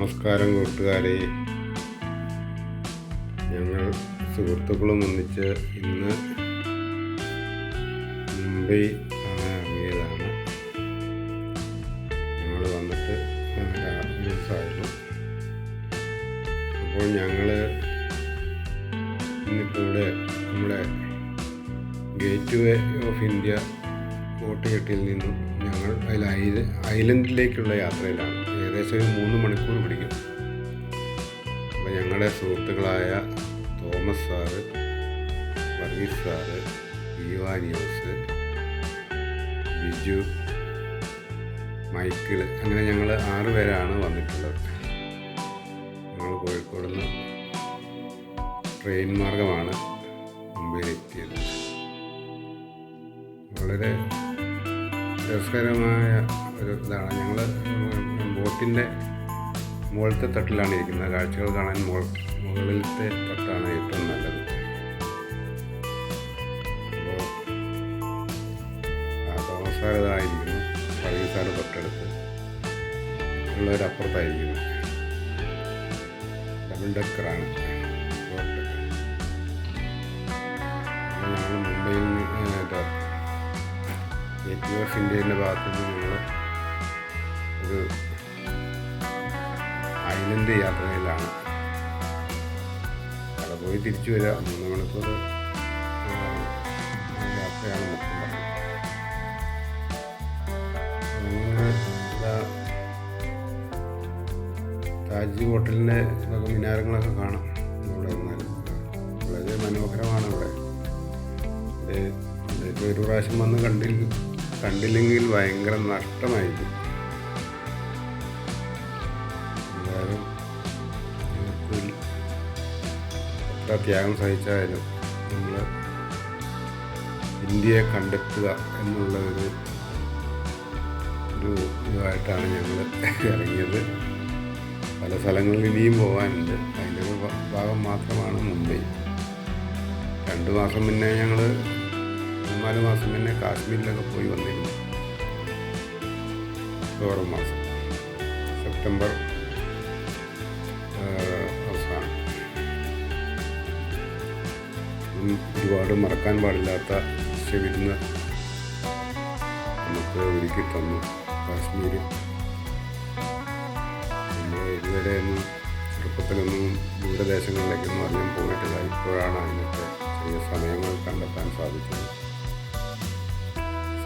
നമസ്കാരം കൂട്ടുകാരെ, ഞങ്ങൾ സുഹൃത്തുക്കളും ഒന്നിച്ച് ഇന്ന് മുംബൈ കാണാൻ ഇറങ്ങിയതാണ്. ഞങ്ങൾ വന്നിട്ട് ദിവസമായിരുന്നു. അപ്പോൾ ഞങ്ങൾ ഇന്നിപ്പോൾ ഇവിടെ നമ്മുടെ ഗേറ്റ് വേ ഓഫ് ഇന്ത്യ കോട്ടയെട്ടിൽ നിന്നും ഞങ്ങൾ ഐലൻഡിലേക്കുള്ള യാത്രയിലാണ്. ഏകദേശം ഒരു 3 മണിക്കൂർ പിടിക്കും. അപ്പോൾ ഞങ്ങളുടെ സുഹൃത്തുക്കളായ Thomas sir, Varghese sir, Ivanios, Biju, Michael, അങ്ങനെ ഞങ്ങൾ 6 പേരാണ് വന്നിട്ടുള്ളത്. ഞങ്ങൾ കോഴിക്കോട് നിന്ന് ട്രെയിൻ മാർഗമാണ് മുംബൈയിലെത്തിയത്. വളരെ രസകരമായ ഒരു ഇതാണ്. ഞങ്ങൾ ബോട്ടിൻ്റെ മുകളിലത്തെ തട്ടിലാണ് ഇരിക്കുന്നത്. കാഴ്ചകൾ കാണാൻ മുകളിലത്തെ തട്ടാണ് ഏറ്റവും നല്ലത്. അപ്പോൾ തോമസ് സാർ ഇതായിരിക്കുന്നു, പറവി സാറ് തൊട്ടടുത്ത്, ഉള്ളവരപ്പുറത്തായിരിക്കുന്നു. Double ഡെക്കറാണ് boat. അപ്പോൾ ഞങ്ങൾ മുംബൈയിൽ ഗേറ്റ് വേ ഓഫ് ഇന്ത്യയുടെ ഭാഗത്തു നിന്ന് ഞങ്ങൾ ഒരു ഐലൻഡ് യാത്രയിലാണ്. അവിടെ പോയി തിരിച്ചു വരിക. 3 മണിക്കൂർ യാത്രയാണ് മൊത്തം പറഞ്ഞത്. താജ് ഹോട്ടലിൻ്റെ ഇതൊക്കെ മിനാരങ്ങളൊക്കെ കാണാം. അവിടെ നിന്നാലും വളരെ മനോഹരമാണ്. ഇവിടെ ഒരു പ്രാവശ്യം വന്ന് കണ്ടില്ലെങ്കിൽ ഭയങ്കര നഷ്ടമായിരിക്കും. എന്തായാലും എത്ര ത്യാഗം സഹിച്ചാലും നമ്മൾ ഇന്ത്യയെ കണ്ടെത്തുക എന്നുള്ള ഒരു ഇതുമായിട്ടാണ് ഞങ്ങൾ ഇറങ്ങിയത്. പല സ്ഥലങ്ങളിൽ ഇനിയും പോകാനുണ്ട്. അതിൻ്റെ ഒരു ഭാഗം മാത്രമാണ് മുംബൈ. 2 മാസം മുന്നേ ഞങ്ങൾ 4 മാസം മുന്നേ കാശ്മീരിലൊക്കെ പോയി വന്നിരുന്നു. ഒക്ടോബർ മാസം, സെപ്റ്റംബർ അവസാനം. ഒരുപാട് മറക്കാൻ പാടില്ലാത്ത വിരുന്ന് നമുക്ക് ഒരുക്കി തന്നു കാശ്മീർ. നമ്മൾ ഇതുവരെ ചെറുപ്പത്തിലൊന്നും ദൂരദേശങ്ങളിലേക്കൊന്നും അധികം പോയിട്ടില്ല. ഇപ്പോഴാണ് അതിനൊക്കെ ചെറിയ സമയങ്ങൾ കണ്ടെത്താൻ സാധിച്ചത്.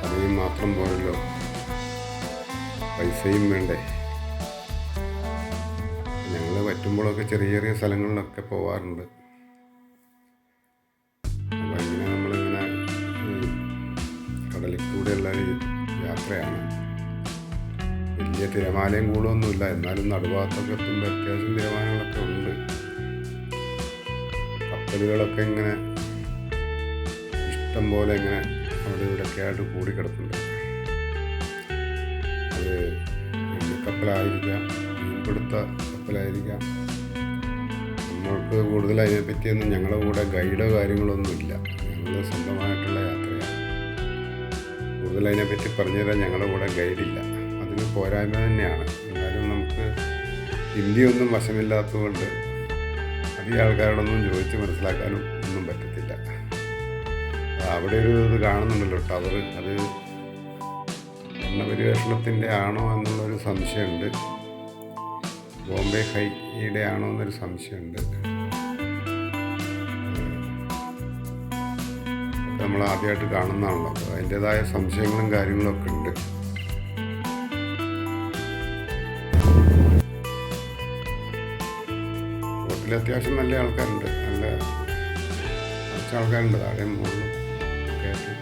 സമയം മാത്രം പോരല്ലോ, പൈസയും വേണ്ടേ. ഞങ്ങൾ പറ്റുമ്പോഴൊക്കെ ചെറിയ ചെറിയ സ്ഥലങ്ങളിലൊക്കെ പോവാറുണ്ട്. അപ്പോൾ ഇങ്ങനെ നമ്മളിങ്ങനെ കടലിൽ കൂടെയുള്ള യാത്രയാണ്. വലിയ തിരമാലയും കൂടൊന്നുമില്ല, എന്നാലും നടുഭാഗത്തൊക്കെ എത്തുമ്പോൾ അത്യാവശ്യം തിരമാലകളൊക്കെ ഉണ്ട്. കപ്പലുകളൊക്കെ ഇങ്ങനെ ഇഷ്ടം പോലെ ഇങ്ങനെ അവിടെ ഇവിടെയൊക്കെ ആയിട്ട് കൂടിക്കിടപ്പുണ്ട്. അത് എണ്ണക്കപ്പലായിരിക്കാം, മീൻപിടുത്ത കപ്പലായിരിക്കാം. നമ്മൾക്ക് കൂടുതൽ അതിനെപ്പറ്റിയൊന്നും ഞങ്ങളുടെ കൂടെ ഗൈഡോ കാര്യങ്ങളൊന്നും ഇല്ല. ഞങ്ങൾ സ്വന്തമായിട്ടുള്ള യാത്രയാണ്. കൂടുതൽ അതിനെപ്പറ്റി പറഞ്ഞുതരാൻ ഞങ്ങളുടെ കൂടെ ഗൈഡില്ല. അതിന് പോരായ്മ തന്നെയാണ്. എന്നാലും നമുക്ക് ഹിന്ദിയൊന്നും വശമില്ലാത്തതുകൊണ്ട് അധികം ആൾക്കാരോടൊന്നും ചോദിച്ച് മനസ്സിലാക്കാനും ഒന്നും പറ്റത്തില്ല. അവിടെ ഒരു ഇത് കാണുന്നുണ്ടല്ലോ, ടവർ. അത് എണ്ണ പരിവേഷണത്തിൻ്റെ ആണോ എന്നുള്ളൊരു സംശയമുണ്ട്. ബോംബെ ഹൈയുടെ ആണോ എന്നൊരു സംശയമുണ്ട്. നമ്മൾ ആദ്യമായിട്ട് കാണുന്നതാണല്ലോ, അപ്പോൾ അതിൻ്റേതായ സംശയങ്ങളും കാര്യങ്ങളൊക്കെ ഉണ്ട്. ബോട്ടിൽ അത്യാവശ്യം നല്ല ആൾക്കാരുണ്ട്, നല്ല കുറച്ച് ആൾക്കാരുണ്ട്. താഴെ മുകളിലും ഒക്കെ ആയിട്ട്.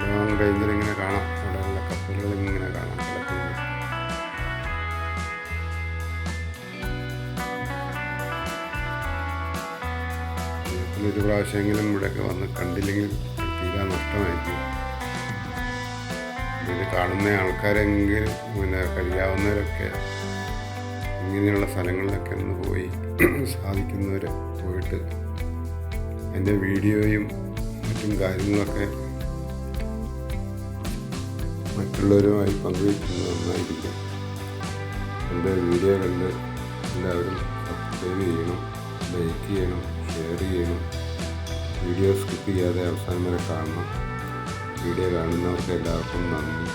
ലോങ് റേഞ്ചിൽ ഇങ്ങനെ കാണാം. അവിടെയുള്ള കപ്പലുകൾ ഇങ്ങനെ കാണാം കിടക്കുന്നത്. ഒരു പ്രാവശ്യമെങ്കിലും ഇവിടെയൊക്കെ വന്ന് കണ്ടില്ലെങ്കിൽ തീരാ നഷ്ടമായിരിക്കും. ഇത് കാണുന്ന ആൾക്കാരെങ്കിലും കഴിയാവുന്നവരൊക്കെ ഇങ്ങനെയുള്ള സ്ഥലങ്ങളിലൊക്കെ ഒന്ന് പോയി സാധിക്കുന്നവർ പോയിട്ട് എൻ്റെ വീഡിയോയും മറ്റും കാര്യങ്ങളൊക്കെ മറ്റുള്ളവരുമായി പങ്കുവയ്ക്കുന്നത് നന്നായിരിക്കും. എൻ്റെ വീഡിയോ കണ്ട് എല്ലാവരും സബ്സ്ക്രൈബ് ചെയ്യണം, ലൈക്ക് ചെയ്യണം, ഷെയർ ചെയ്യണം. വീഡിയോ സ്കിപ്പ് ചെയ്യാതെ അവസാനം വരെ കാണണം. വീഡിയോ കാണുന്നവർക്ക് എല്ലാവർക്കും നന്ദി.